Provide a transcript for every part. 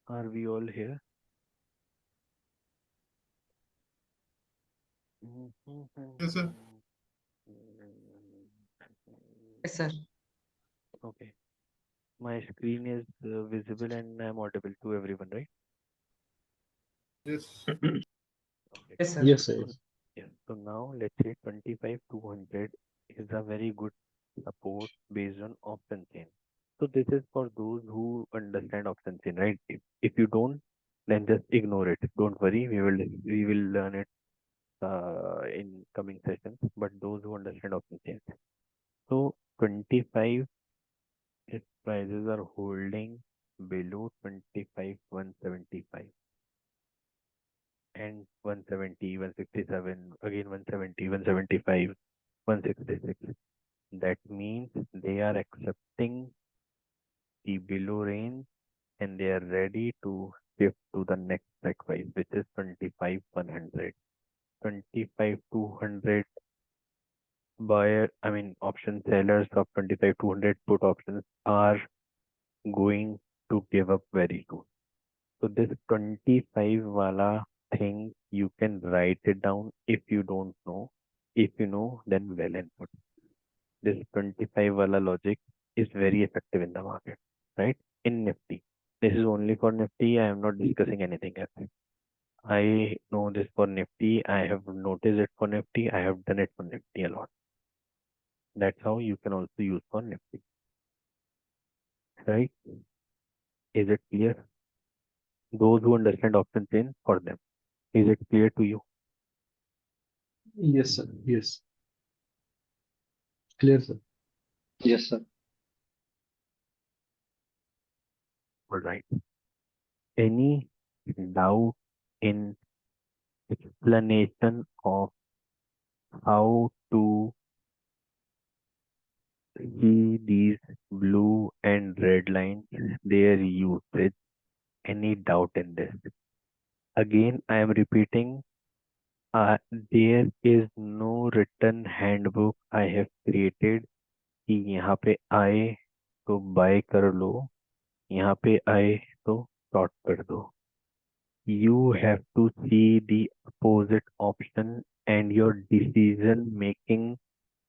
Are we all here? Yes, sir. Yes, sir. Okay. My screen is visible and I'm audible to everyone, right? Yes. Okay. Yes, sir. Yes, So, yes. yeah. So now let's say 25 200 is a very good support based on option chain. So this is for those who understand option chain, right? If you don't, then just ignore it. Don't worry, we will learn it in coming sessions. But those who understand option chains. So 25 if prices are holding below 25 175 and 170 167 again 170 175 166, that means they are accepting the below range and they are ready to shift to the next strike price, which is 25 100. 25 200 buyer, I mean option sellers of 25 200 put options are going to give up very soon. So this 25 wala thing, you can write it down if you don't know. If you know, then well and good. This 25 wala logic is very effective in the market, right? In Nifty. This is only for Nifty. I am not discussing anything else. I know this for Nifty. I have noticed it for Nifty. I have done it for Nifty a lot. That's how you can also use for Nifty, right? Is it clear? Those who understand option chain for them. Is it clear to you? Yes, sir. Yes. Clear, sir. Yes, sir. All right. Any doubt in explanation of how to see these blue and red lines, their usage? Any doubt in this? Again, I am repeating, there is no written handbook I have created कि यहाँ पे आए तो bye कर लो, यहाँ पे आए तो शॉर्ट कर दो. You have to see the opposite option and your decision making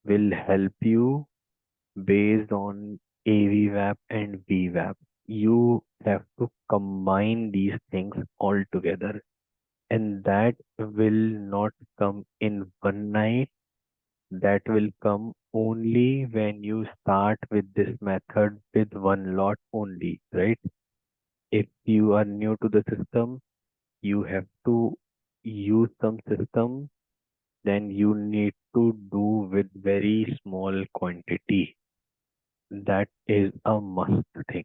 will help you based on AVWAP and VWAP. You have to combine these things all together and that will not come in one night. That will come only when you start with this method with one lot only, right? If you are new to the system, you have to use some system, then you need to do with very small quantity. That is a must thing.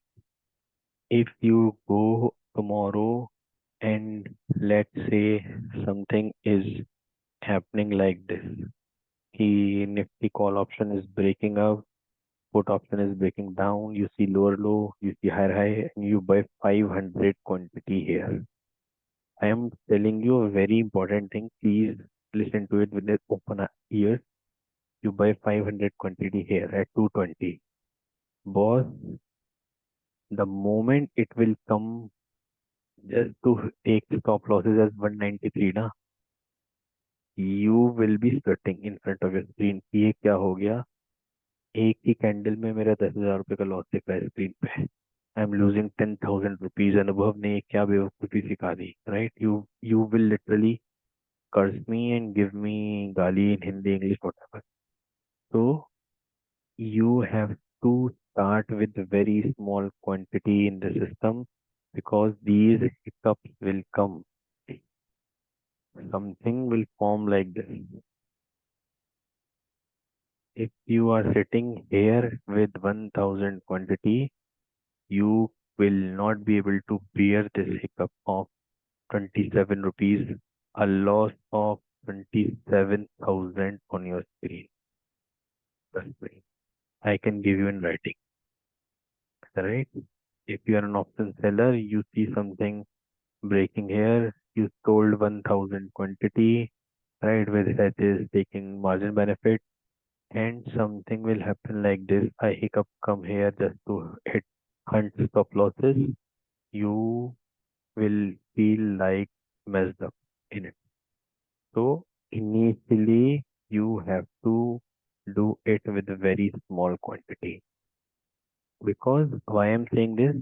If you go tomorrow and let's say something is happening like this, the Nifty call option is breaking up, put option is breaking down, you see lower low, you see higher high, and you buy 500 quantity here. I am telling you a very important thing. Please listen to it with the open ears. You buy 500 quantity here at 220. Boss, the moment it will come just to take stop losses as 193 ना, you will be sweating in front of your screen कि ये क्या हो गया. एक ही candle में मेरा 10,000 रुपए का लॉस दिख रहा है स्क्रीन पे. आई एम लूजिंग 10,000 रुपीज अनुभव ने क्या बेवकूफी सिखा दी, right? You will literally curse me and give me gali in Hindi, English, whatever. So you have to start with very small quantity in the system because these hiccups will come. Something will form like this. If you are sitting here with 1000 quantity, you will not be able to bear this hiccup of 27 rupees, a loss of 27,000 on your screen. Trust me. I can give you in writing, right? If you are an option seller, you see something breaking here, you sold 1000 quantity, right? Where that is taking margin benefit, and something will happen like this. A hiccup come here just to hit hunt stop losses. You will feel like messed up in it. So initially you have to do it with a very small quantity. Because why I'm saying this,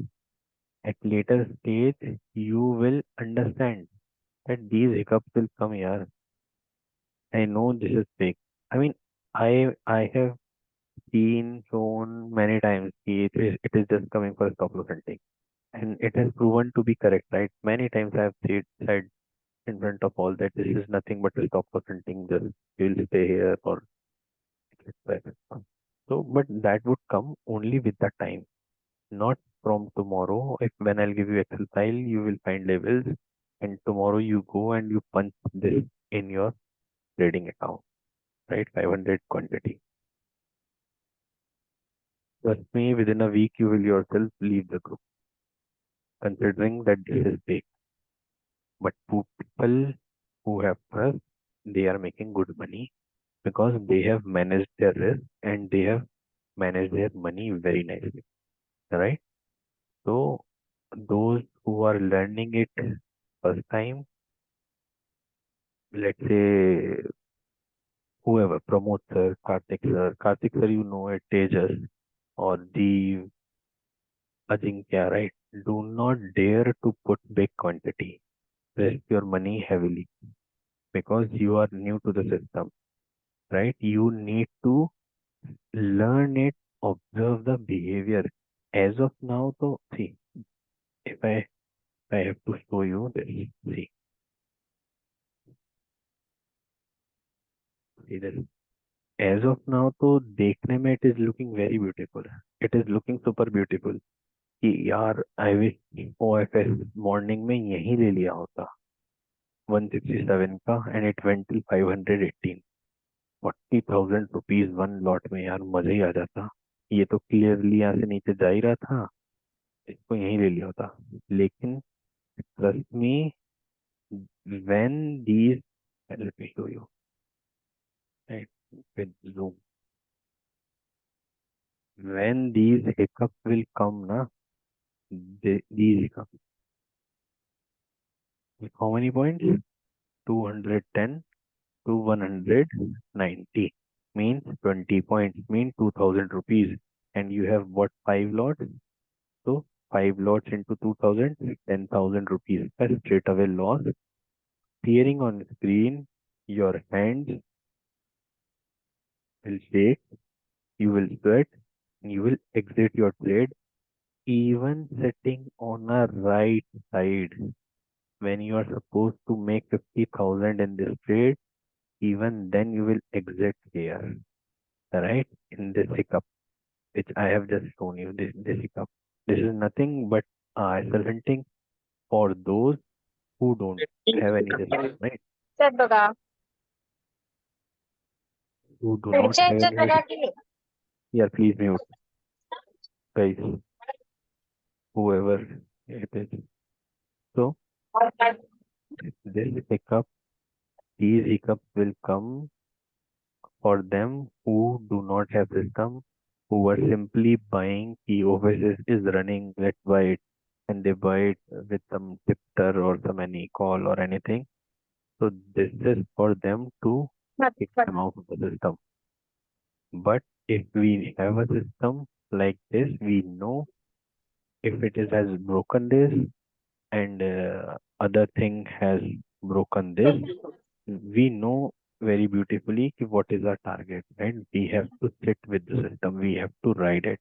at later stage you will understand that these hiccups will come here. I know this is fake. I mean, I have seen shown many times कि it is just coming for stop loss hunting, and it has proven to be correct, right? Many times I have said in front of all that this is nothing but a stop loss hunting. Just you'll stay here or so, but that would come only with the time, not from tomorrow. If when I'll give you Excel file, you will find levels, and tomorrow you go and you punch this in your trading account, right? 500 quantity. Trust me, within a week you will yourself leave the group, considering that this is fake. But people who have trust, they are making good money because they have managed their risk and they have managed their money very nicely, right? So those who are learning it first time, let's say whoever, Pramod sir, Karthik sir, you know it, Tejas or the Ajinkya, right? Do not dare to put big quantity. Risk your money heavily because you are new to the system, right? You need to learn it, observe the behavior. As of now, so see, if I have to show you this, see this. As of now, तो देखने में it is looking very beautiful. It is looking super beautiful. कि यार I wish OFS morning में यही ले लिया होता 167 का and it went till 518. 40,000 rupees one lot में, यार मजा ही आ जाता. ये तो क्लियरली यहाँ से नीचे जा ही रहा था, इसको यहीं ले लिया होता. लेकिन trust me, when these, let me show you, right, with zoom, when these hiccups will come na, these hiccups, with how many points? 210 to 190 means 20 points, mean 2000 rupees, and you have bought 5 lots. So 5 lots into 2000, 10,000 rupees. A straight away loss. Appearing on screen, your hands will shake, you will sweat, and you will exit your trade. Even sitting on a right side, when you are supposed to make 50,000 in this trade, even then you will exit here, right? In this hiccup, which I have just shown you, this hiccup. This is nothing but ISL hunting for those who don't have any system, right? Who do not have any system. Yeah, please mute, guys, whoever it is. So this hiccup, these hiccups will come for them who do not have system, who are simply buying key offices is running, let's buy it, and they buy it with some tipster or some any call or anything. So this is for them to kick them out of the system. But if we have a system like this, we know if it is has broken this and other thing has broken this, we know very beautifully ki what is our target, and we have to sit with the system. We have to ride it.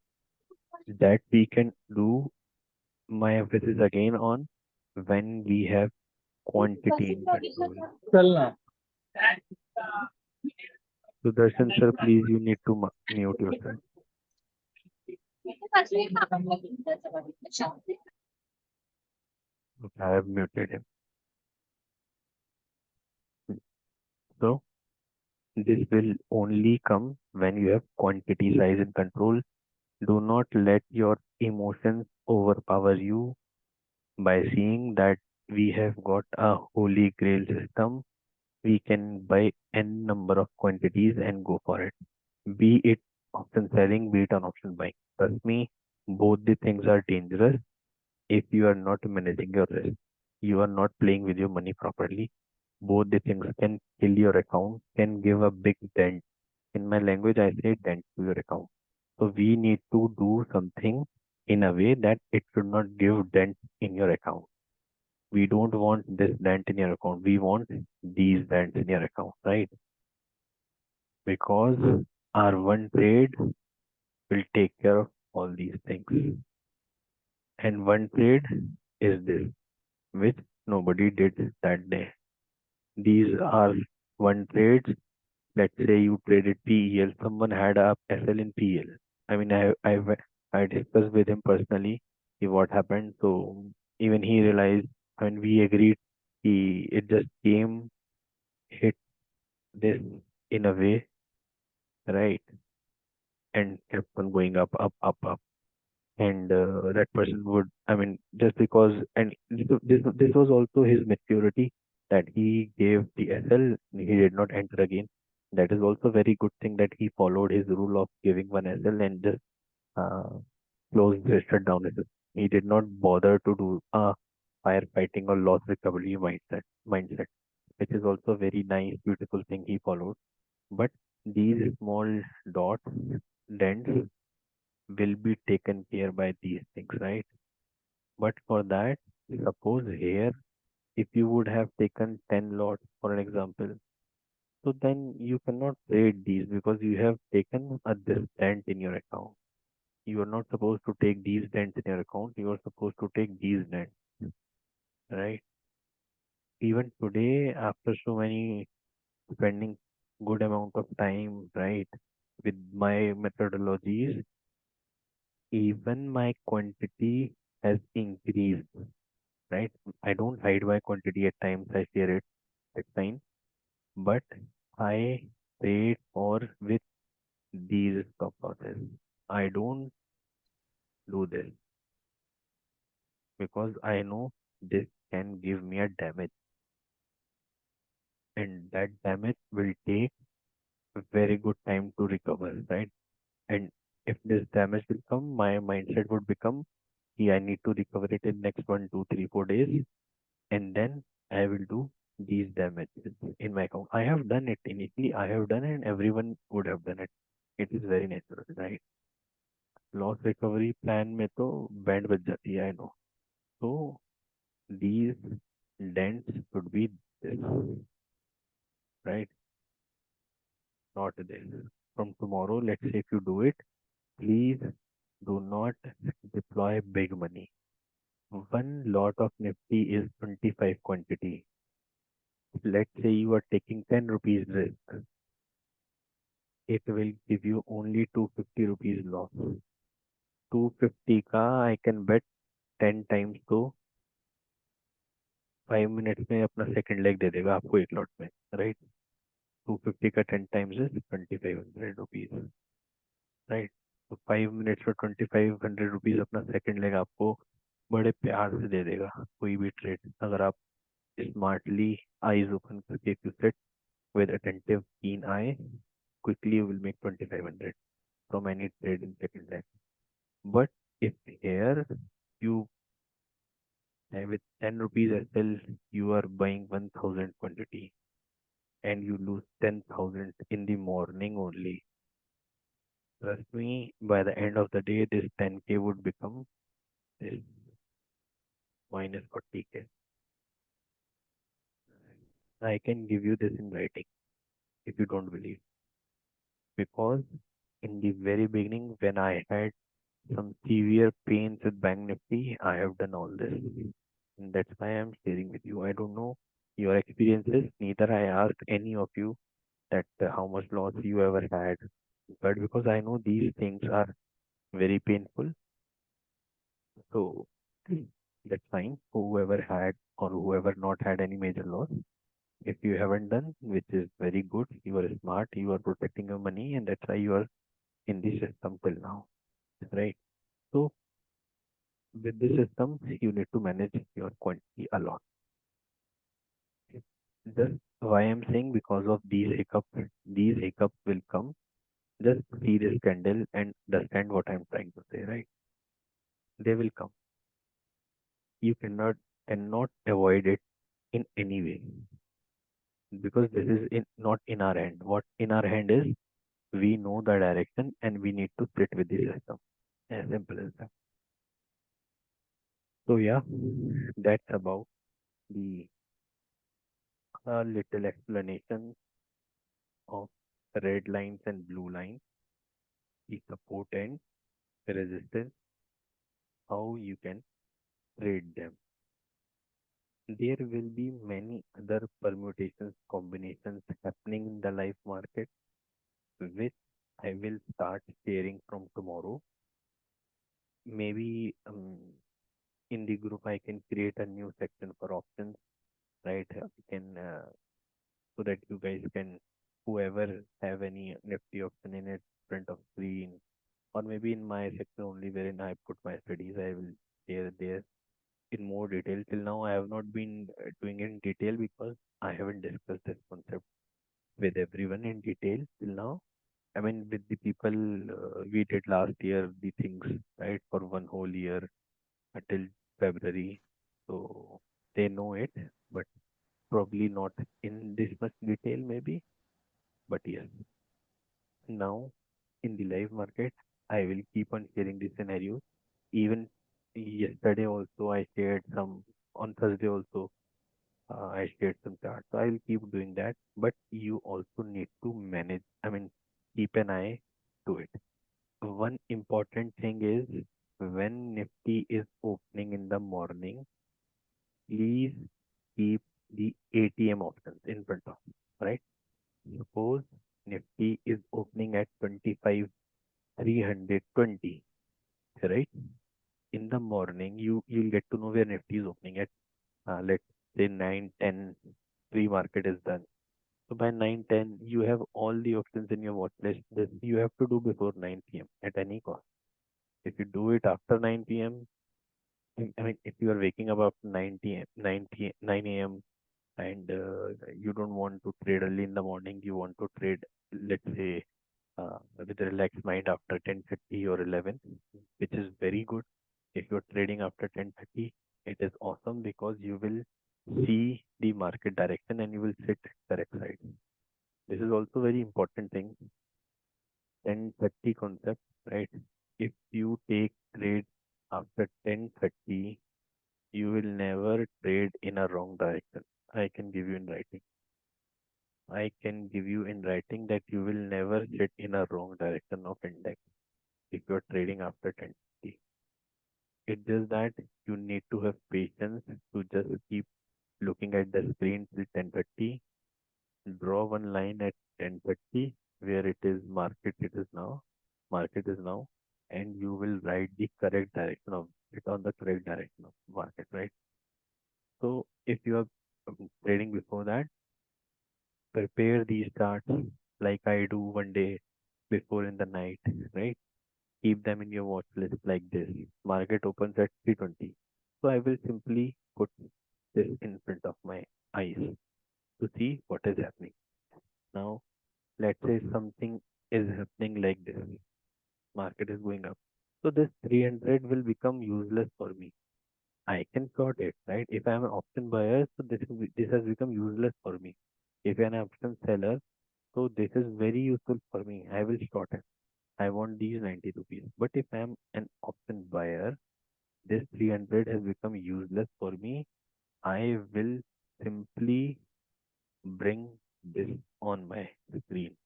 That we can do. My emphasis again on when we have quantity in control. Sudarshan sir, please, you need to mute yourself. Okay, I have muted him. So this will only come when you have quantity size in control. Do not let your emotions overpower you by seeing that we have got a holy grail system. We can buy n number of quantities and go for it. Be it option selling, be it an option buying. Trust me, both the things are dangerous if you are not managing your risk. You are not playing with your money properly. Both the things can kill your account, can give a big dent. In my language, I say dent to your account. So we need to do something in a way that it should not give dent in your account. We don't want this dent in your account. We want these dents in your account, right? Because our one trade will take care of all these things. And one trade is this, which nobody did that day. These are one trades. Let's say you traded PEL. Someone had a SL in PEL. I mean, I discussed with him personally what happened. So even he realized, when we agreed, it just came, hit this in a way, right, and kept on going up, up, up, up. And that person would, I mean, just because, and this was also his maturity, that he gave the SL, he did not enter again. That is also very good thing, that he followed his rule of giving one SL and just uh, closed the shutdown it. He did not bother to do a firefighting or loss recovery mindset, which is also a very nice beautiful thing he followed. But these small dots, dents, will be taken care by these things, right? But for that, suppose here, if you would have taken 10 lots, for an example, so then you cannot trade these, because you have taken a this dent in your account. You are not supposed to take these dents in your account. You are supposed to take these dents, right? Even today, after so many spending good amount of time, right, with my methodologies, even my quantity has increased, right? I don't hide my quantity at times, I share it, that's fine. But I trade for with these stop losses. I don't do this because I know this can give me a damage, and that damage will take a very good time to recover, right? And if this damage will come, my mindset would become, yeah, I need to recover it in next 1, 2, 3, 4 days, and then I will do these damages in my account. I have done it initially. I have done it, and everyone would have done it. It is very natural, right? Loss recovery plan में तो band बज जाती है, I know. So these dents should be this, right? Not this. From tomorrow, let's say if you do it, please do not deploy big money. One lot of Nifty is 25 quantity. Let's say you are taking 10 rupees risk. It will give you only 250 rupees loss. 250 का I can bet 10 times, तो 5 minutes में अपना second leg दे देगा आपको एक lot में, right? 250 का 10 times is 2500 rupees, right? तो 5 minutes में 2500 रुपीज अपना सेकंड लेग आपको बड़े प्यार से दे देगा कोई भी ट्रेड, अगर आप स्मार्टली आईज ओपन करके, if you sit with attentive keen eye, quickly you will make 2500 from any trade in second leg. But if here you with 10 rupees SL, you are buying 1000 quantity and you lose 10,000 in the morning only. Trust me, by the end of the day, this 10K would become this minus 40K. I can give you this in writing if you don't believe. Because in the very beginning, when I had some severe pains with Bank Nifty, I have done all this. And that's why I'm sharing with you. I don't know your experiences, neither I asked any of you that how much loss you ever had. But because I know these things are very painful, so that's fine. Whoever had or whoever not had any major loss, if you haven't done, which is very good, you are smart, you are protecting your money, and that's why you are in this system till now, right? So with this system, you need to manage your quantity a lot. Just why I'm saying, because of these hiccups will come. Just see this candle and understand what I'm trying to say, right? They will come. You cannot and not avoid it in any way, because this is not in our hand. What in our hand is, we know the direction and we need to sit with the system. As simple as that. So yeah, that's about the little explanation of red lines and blue lines, the support and resistance, how you can trade them. There will be many other permutations, combinations happening in the live market, which I will start sharing from tomorrow. Maybe in the group I can create a new section for options, right? We can so that you guys can, whoever have any Nifty option in it, front of screen, or maybe in my section only wherein I put my studies, I will share there in more detail. Till now, I have not been doing it in detail because I haven't discussed this concept with everyone in detail till now. I mean, with the people we did last year, the things, right, for one whole year until February. So they know it, but probably not in this much detail, maybe. But yes, now in the live market, I will keep on sharing the scenarios. Even yesterday also, I shared some, on Thursday also, I shared some charts. So I will keep doing that. But you also need to manage, I mean, keep an eye to it. One important thing is, when Nifty is opening in the morning, please keep the ATM options in front of you, right? Suppose Nifty is opening at 25,320, right? In the morning, you'll get to know where Nifty is opening at. Let's say 9:10, pre-market is done. So by 9:10, you have all the options in your watch list. This you have to do before 9 p.m. at any cost. If you do it after 9 p.m., I mean, if you are waking up after 9 p.m., 9 a.m., and you don't want to trade early in the morning, you want to trade, let's say, with a relaxed mind after 10:30 or 11, which is very good. If you're trading after 10:30, it is awesome because you will see the market direction and you will sit correct side. This is also very important thing. 10:30 concept, right? If you take trade after 10:30, you will never trade in a wrong direction. I can give you in writing. I can give you in writing that you will never sit in a wrong direction of index if you're trading after 10:30. It's just that you need to have patience to just keep looking at the screen till 10:30, draw one line at 10:30 where it is market is now, and you will write the correct direction of it on the correct direction of market, right? So if you are trading before that, prepare these charts like I do one day before in the night, right? Keep them in your watch list like this. Market opens at 3:20. So I will simply put this in front of my eyes to see what is happening. Now, let's say something is happening like this. Market is going up. So this 300 will become useless for me. I can short it, right? If I am an option buyer, so this has become useless for me. If I am an option seller, so this is very useful for me. I will short it. I want these 90 rupees. But if I am an option buyer, this 300 has become useless for me. I will simply bring this on my screen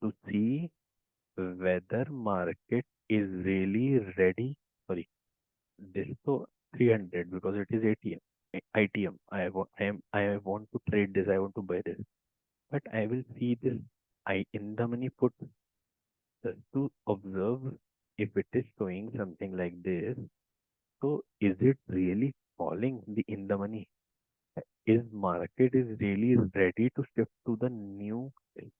to see whether market is really ready. Sorry, this so 300 because it is ATM. ITM. I want to trade this. I want to buy this. But I will see this I in the money put just to observe if it is showing something like this. So is it really falling the in the money? Is market is really ready to shift to the new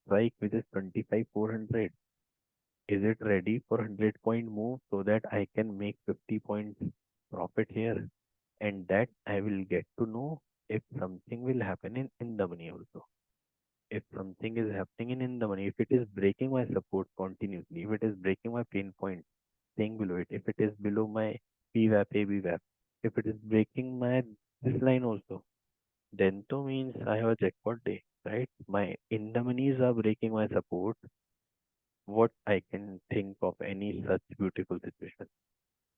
strike which is 25,400? Is it ready for 100-point move so that I can make 50 points profit here? And that I will get to know if something will happen in the money also. If something is happening in the money, if it is breaking my support continuously, if it is breaking my pain point, staying below it, if it is below my PVAP, ABVAP, if it is breaking my this line also, then to means I have a jackpot day, right? My in the monies are breaking my support. What I can think of any such beautiful situation?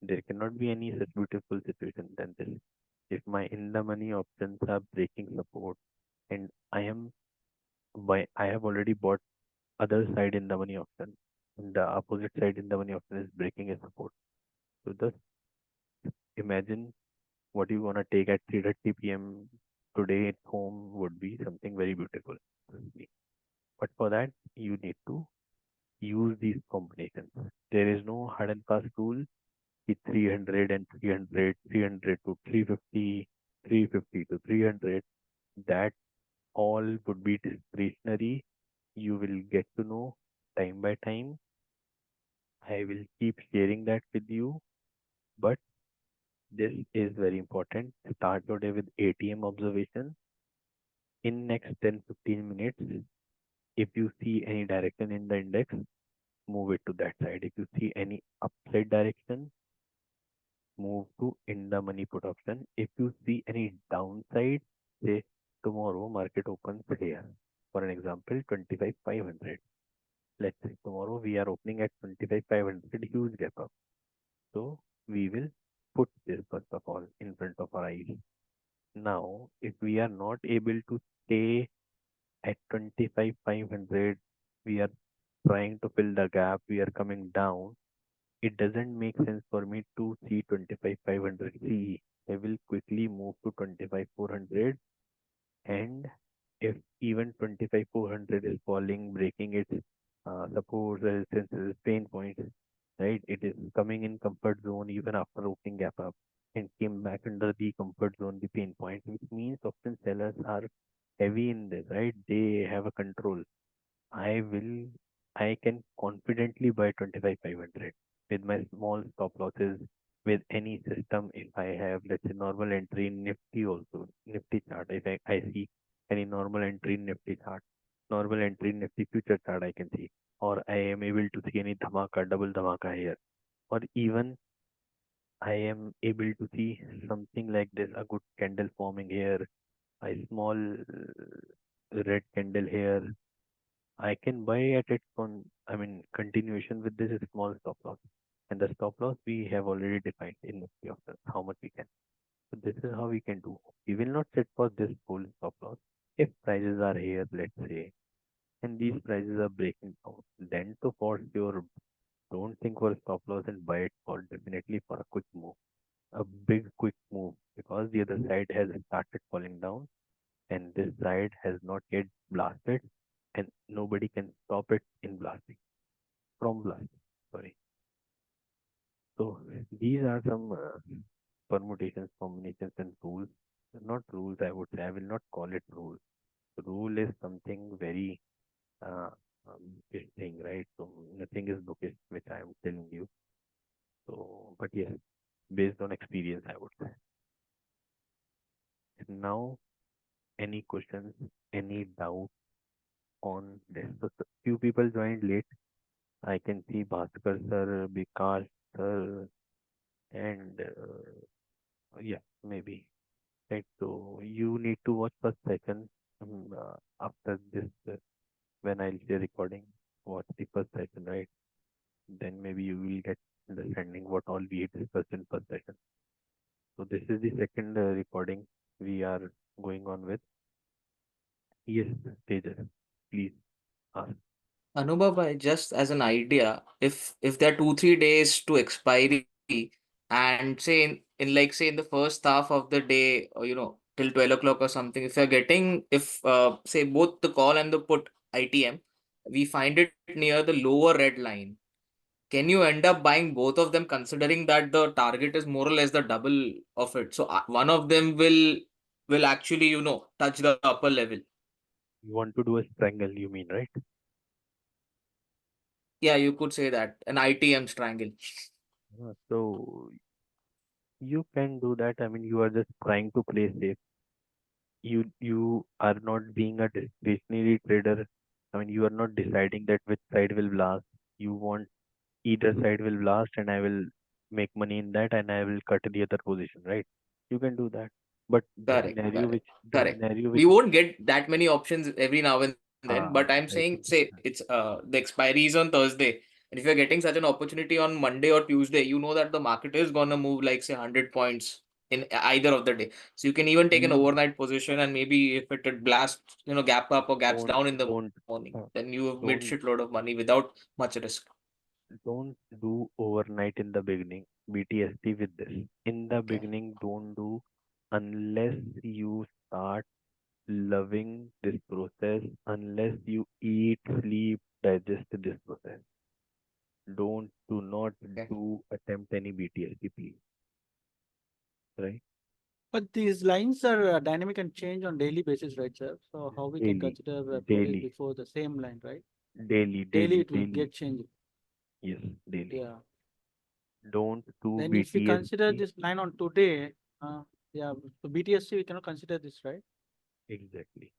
There cannot be any such beautiful situation than this. If my in the money options are breaking support and I have already bought other side in the money option, and the opposite side in the money option is breaking a support. So just imagine what you wanna take at 3:30 p.m. today at home would be something very beautiful. But for that you need to use these combinations. There is no hard and fast rule. 300 and 300, 300 to 350, 350 to 300. That all would be discretionary. You will get to know time by time. I will keep sharing that with you. But this is very important. Start your day with ATM observation. In next 10-15 minutes, if you see any direction in the index, move it to that side. If you see any upside direction, move to in the money put option. If you see any downside, say tomorrow market opens here. For an example, 25,500. Let's say tomorrow we are opening at 25,500, huge gap up. So we will put this first of all in front of our eyes. Now, if we are not able to stay at 25,500, we are trying to fill the gap, we are coming down. It doesn't make sense for me to see 25,500 CE. I will quickly move to 25,400, and if even 25,400 is falling, breaking its support resistance pain points, right? It is coming in comfort zone even after opening gap up and came back under the comfort zone, the pain point, which means often sellers are heavy in this, right? They have a control. I will, I can confidently buy 25,500 with my small stop losses with any system. If I have, let's say, normal entry in Nifty also, Nifty chart, if I see any normal entry in Nifty chart, normal entry in Nifty future chart, I can see, or I am able to see any dhamaka, double dhamaka here, or even I am able to see something like this, a good candle forming here, a small red candle here, I can buy at it continuation with this small stop loss. And the stop loss we have already defined in Nifty options, how much we can. So this is how we can do. We will not set for this full stop loss. If prices are here, let's say, and these prices are breaking down, then to for sure, don't think for stop loss and buy it for definitely for a quick move. A big quick move because the other side has started falling down and this side has not yet blasted and nobody can stop it in blasting from blasting. Sorry. So these are some permutations, combinations, and rules. Not rules, I would say. I will not call it rules. Rule is something very uh, bookish thing, right? So nothing is bookish, which I am telling you. So, but yes, based on experience, I would say. Now, any questions, any doubt on this? So, few people joined late. I can see Bhaskar sir, Bikash sir, and yeah, maybe. Right. So you need to watch first session after this when I'll say recording. Watch the first session, right? Then maybe you will get understanding what all we discussed in first session. So this is the second recording we are going on with. Yes, Tejas, please ask. Anubhav, just as an idea, if there are 2-3 days to expiry, and say in like say in the first half of the day, or till 12 o'clock or something, if you're getting if say both the call and the put ITM, we find it near the lower red line. Can you end up buying both of them considering that the target is more or less the double of it? So one of them will actually touch the upper level. You want to do a strangle, you mean, right? Yeah, you could say that an ITM triangle. So you can do that. I mean, you are just trying to play safe. You are not being a discretionary trader. I mean, you are not deciding that which side will blast. You want either side will blast and I will make money in that and I will cut the other position, right? You can do that. But Correct, correct, the correct. scenario We which won't get that many options every now and then, but I'm right, saying, say it's the expiry is on Thursday, and if you're getting such an opportunity on Monday or Tuesday, you know that the market is gonna move like say 100 points in either of the day. So you can even take an we overnight position, and maybe if it blasts, gap up or gaps don't down in the don't morning, uh, then you have made don't shitload of money without much risk. don't do overnight in the beginning. BTST with this. In the Okay. beginning, don't do unless you start loving this process, unless you eat, sleep, digest this process. Do not Okay. do attempt any BTST, please. Right? But these lines are dynamic and change on daily basis, right, sir? So how we can Daily, consider 2 days daily, before the same line, right? daily, Daily daily, it will daily. get changed. Yes, daily. Yeah. Don't do Then if we consider BTST. this line on today, yeah, so BTSC we cannot consider this, right? Exactly.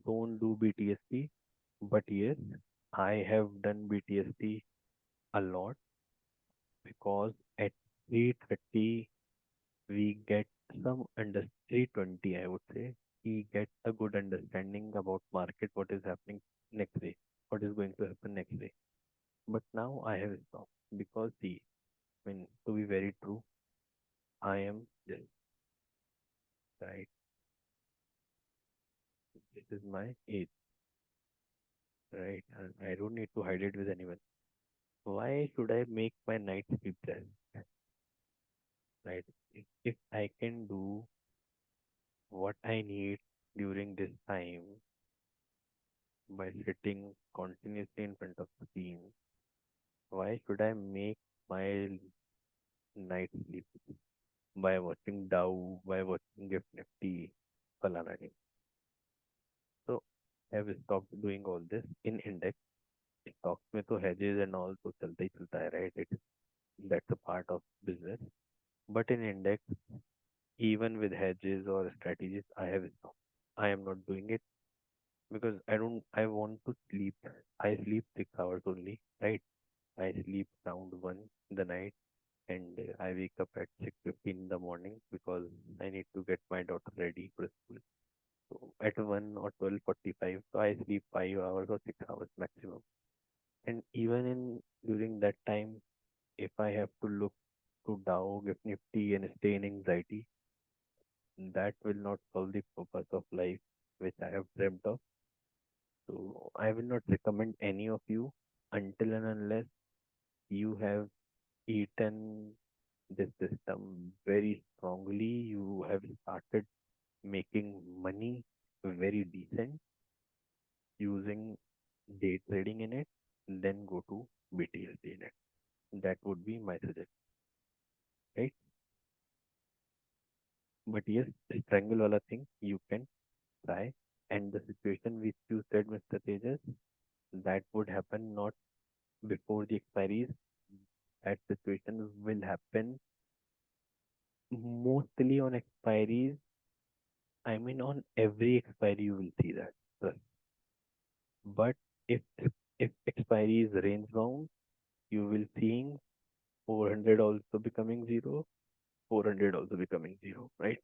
Don't do BTST. But yes, I have done BTST a lot because at 3:30 we get some under 3:20 I would say we get a good understanding about market, what is happening next day, what is going to happen next day. But now I have stopped because see, I mean, to be very true, I am this, right? This is my age, right? And I don't need to hide it with anyone. Why should I make my night sleep less, right? If I can do what I need during this time by sitting continuously in front of screen, why should I make my night sleep by watching Dow, by watching Gift Nifty, falana nahi. So I have stopped doing all this in index. Stocks में तो hedges and all तो चलता ही चलता है, right? That's a part of business. But in index, even with hedges or strategies, I have stopped. I am not doing it because I want to sleep. I sleep 6 hours only, right? I sleep around 1 in the night and I wake up at 6:15 in the morning because I need to get my daughter ready for school. So at 1 or 12:45, so I sleep 5 hours or 6 hours maximum. And even in during that time, if I have to look to Dow, Gift Nifty and stay in anxiety, that will not solve the purpose of life which I have dreamt of. So I will not recommend any of you until and unless you have eaten this system very strongly, you have started making money very decent using day trading in it, then go to BTSD in it. That would be my suggestion, right? But yes, strangle wala thing you can try. And the situation which you said, Mr. Tejas, that would happen not before the expiries. That situation will happen mostly on expiries. I mean, on every expiry you will see that. Trust. But if expiry is range bound, you will seeing 400 also becoming zero, 400 also becoming zero, right?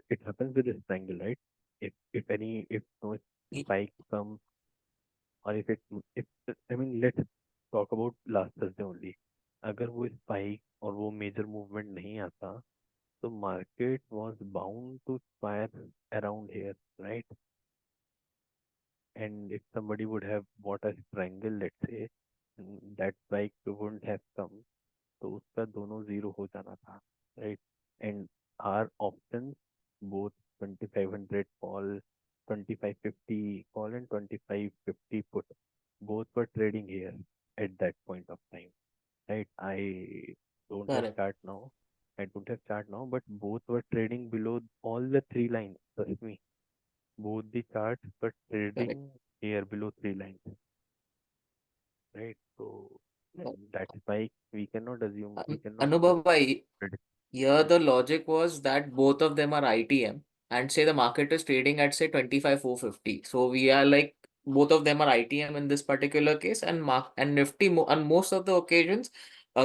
It happens with this triangle, right? If no Y- spike comes or if I mean let's talk about last Thursday only. अगर वो spike और वो major movement नहीं आता तो market was bound to fire around here, right? And if somebody would have bought a triangle, let's say, that spike wouldn't have come, तो उसका दोनों जीरो हो जाना था, right? And our options, both 2500 call, 2550 call and 2550 put, both were trading here at that point of time, right? I don't have Correct, chart now. I don't have chart now, but both were trading below all the three lines. Trust me, both the charts were correct. trading here below three lines, right? So No, that spike we cannot assume, we cannot Anubhav, predict. here the logic was that both of them are ITM, and say the market is trading at say 25,450. So we are like both of them are ITM in this particular case, and Nifty on most of the occasions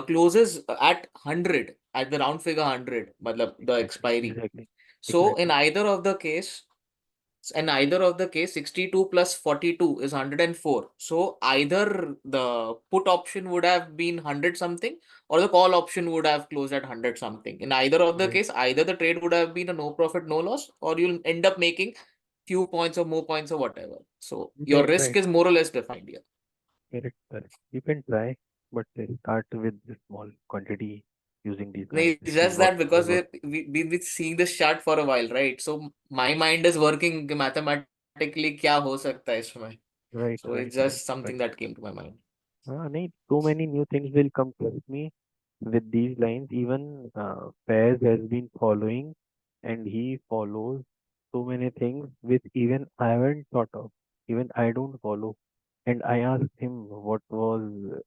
closes at 100 at the round figure 100, matlab the expiry. Exactly. So Exactly. in either of the case, 62 plus 42 is 104. So either the put option would have been 100 something, or the call option would have closed at 100 something. In either of the Right. case, either the trade would have been a no profit, no loss, or you'll end up making few points or more points or whatever. So your Right. risk Right. is more or less defined here. Correct. Correct. You can try, but start with the small quantity using these No, lines. it's See just what that will because work. we've been seeing this chart for a while, right? So my mind is working mathematically क्या हो सकता है इसमें. Right. So Right. it's Right. just something Right. that came to my mind. नहीं, so many new things will come. Trust me. With these lines, even Faiz has been following, and he follows so many things which even I haven't thought of. Even I don't follow. And I asked him what was,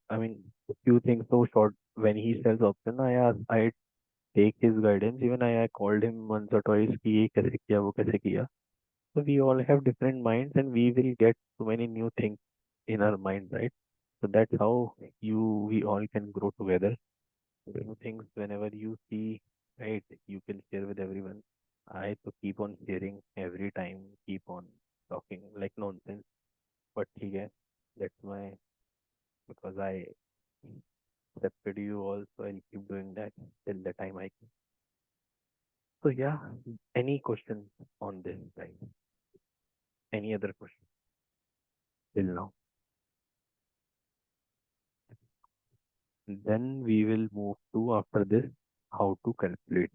I mean, a few things so short when he sells option. I take his guidance. Even I called him once or twice कि ये कैसे किया वो कैसे किया. So we all have different minds, and we will get so many new things in our mind, right? So that's how we all can grow together. New things whenever you see, right, you can share with everyone. I to keep on sharing every time, keep on talking like nonsense. But yeah, that's my, because I accepted you also, I'll keep doing that till the time I can. So yeah, any question on this, right? Any other question till now? Then we will move to after this how to calculate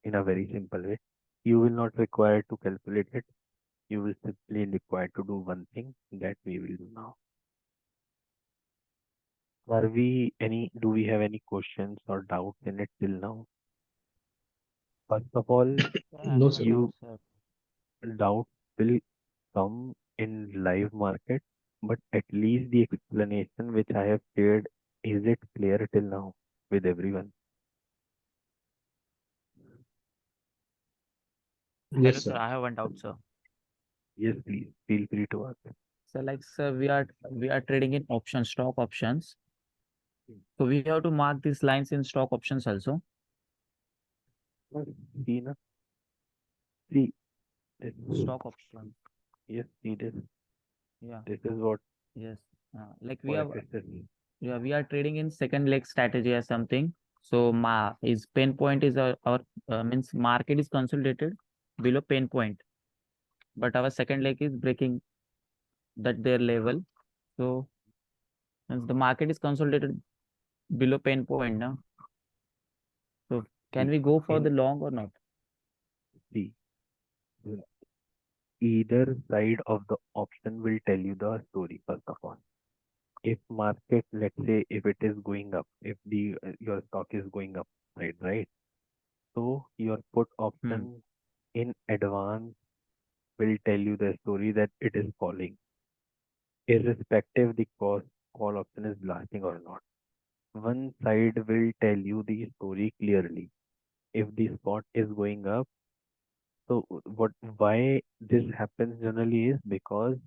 in a very simple way. You will not require to calculate it. You will simply require to do one thing that we will do now. Do we have any questions or doubts in it till now? First of all, No, sir. you doubt will come in live market, but at least the explanation which I have shared, is it clear till now with everyone? Yes, Hello, sir. sir. I have one doubt, sir. Yes, please feel free to ask. So, like, sir, we are trading in options, stock options. So we have to mark these lines in stock options also. See, na? See, this, Stock options. yes, see this. Yeah. This is what Yes. Like we have, OFS is. yeah, we are trading in second leg strategy or something. So ma is pain point is our means market is consolidated below pain point, but our second leg is breaking that their level. So means the market is consolidated below pain point now. So can See, we go for in the long or not? see, either side of the option will tell you the story first of all. If market, let's say, if it is going up, if the your stock is going up, right? So your put Hmm. option in advance will tell you the story that it is falling, irrespective the call option is blasting or not. One side will tell you the story clearly. If the spot is going up, so why this happens generally is because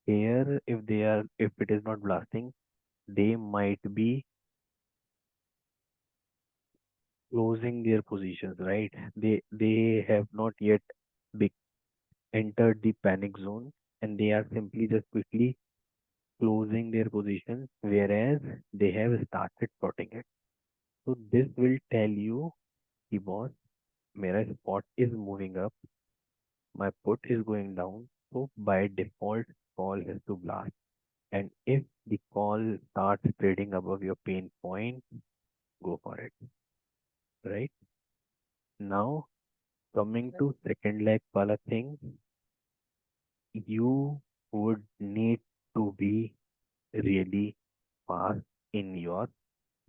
here, if it is not blasting, they might be closing their positions, right? They have not yet be entered the panic zone, and they are simply just quickly closing their positions, whereas they have started plotting it. So this will tell you, the boss, my spot is moving up, my put is going down, so by default, call has to blast. And if the call starts trading above your pain point, go for it, right? Now, coming to second leg wala thing, you would need to be really fast in your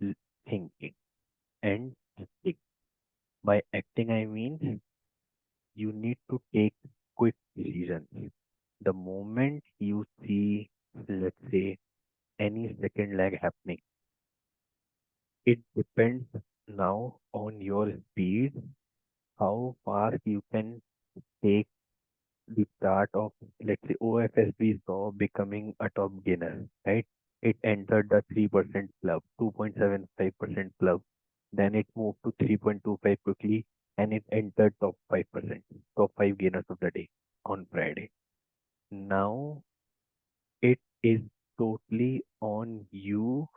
l- thinking and stick. By acting, I mean you need to take quick decisions. The moment you see, let's say, any second leg happening, it depends now on your speed, how fast you can take the chart of, let's say, OFS we saw becoming a top gainer, right? It entered the 3% club, 2.75% club. Then it moved to 3.25 quickly and it entered top 5%, top 5 gainers of the day on Friday. Now it is totally on you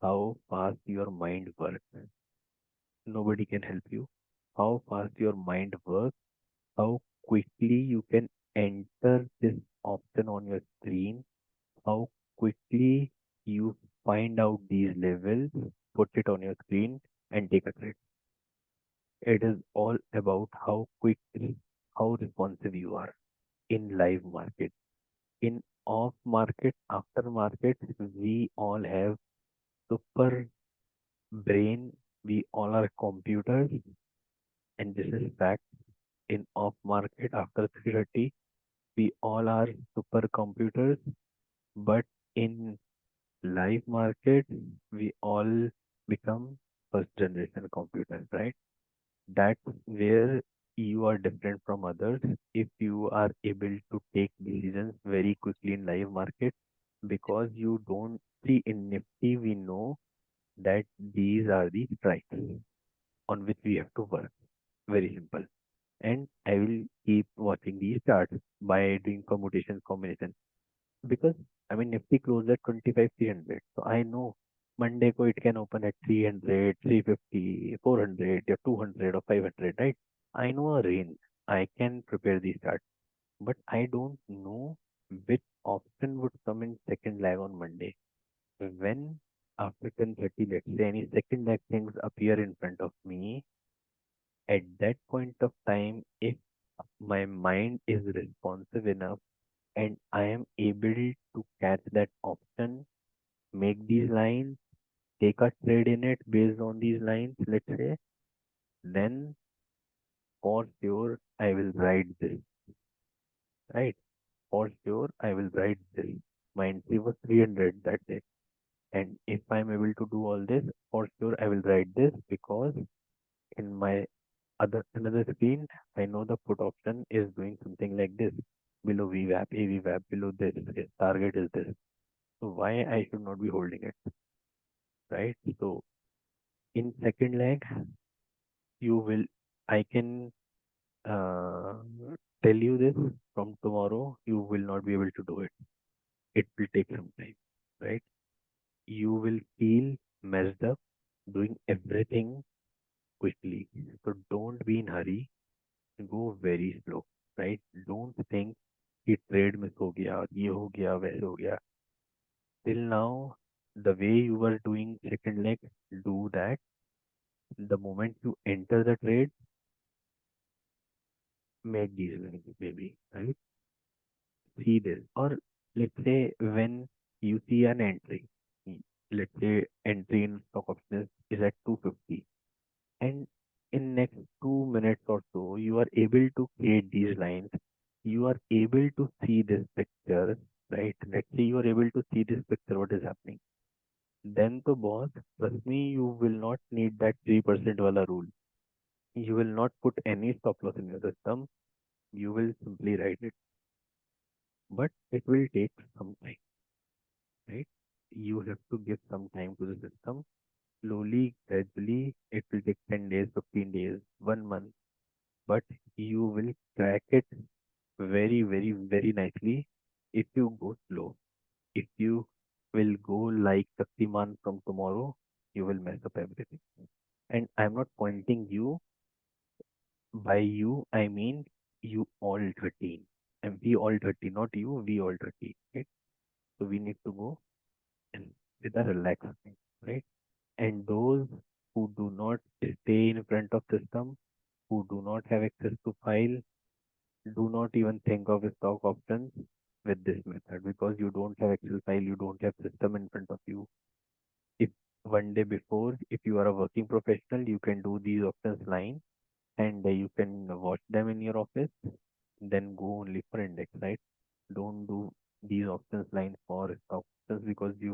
how fast your mind works. Nobody can help you. How fast your mind works, how quickly you can enter this option on your screen, how quickly you find out these levels, put it on your screen, and take a trade. It is all about how quick, how responsive you are in live market. In off market, after market, we all have super brain. We all are computers, and this is fact. In off market, after 3:30, we all are supercomputers, but in live market, we all become first generation computers, right? That's where you are different from others if you are able to take decisions very quickly in live market because you don't see in Nifty, we know that these are the strikes on which we have to work. Very simple. And I will keep watching these charts by doing permutation combination because I mean Nifty closed at 25,300. So I know Monday ko it can open at 300, 350, 400, or 200 or 500, right? I know a range. I can prepare these charts, but I don't know which option would come in second leg on Monday. When after 10:30, let's say any second leg things appear in front of me, at that point of time, if my mind is responsive enough and I am able to catch that option, make these lines, take a trade in it based on these lines, let's say, then for sure I will write this, right? For sure I will write this. My entry was 300 that day. And if I'm able to do all this, for sure I will write this because in my another screen, I know the put option is doing something like this. Below VWAP, AVWAP, below this, target is this. So why I should not be holding it, right? So in second leg, you will, I can uh, tell you this from tomorrow, you will not be able to do it. It will take some time, right? You will feel messed up doing everything quickly. So don't be in hurry. Go very slow, right? Don't think कि trade miss हो गया ये हो गया वैसे हो गया. Till now, the way you were doing second leg, do that. The moment you enter the trade, make these lines, maybe, right? See this. Or let's say when you see an entry, let's say entry in stock options is at 250, and in next 2 minutes or so, you are able to create these lines. You are able to see this picture, right? Let's say you are able to see this picture, what is happening. Then to boss, trust me, you will not need that 3% wala rule. You will not put any stop loss in your system. You will simply write it. But it will take some time, right? You have to give some time to the system. Slowly, gradually, it will take 10 days, 15 days, 1 month. But you will crack it very, very, very nicely if you go slow. If you will go like Shaktiman from tomorrow, you will mess up everything. And I'm not pointing you. By you, I mean you all 13. And we all 30, not you, we all 30. Right? So we need to go and with a relaxed mind, right? And those who do not stay in front of system, who do not have access to file, do not even think of stock options with this method because you don't have Excel file, you don't have system in front of you. If one day before, if you are a working professional, you can do these options line and you can watch them in your office, then go only for index, right? Don't do these options line for stock options because you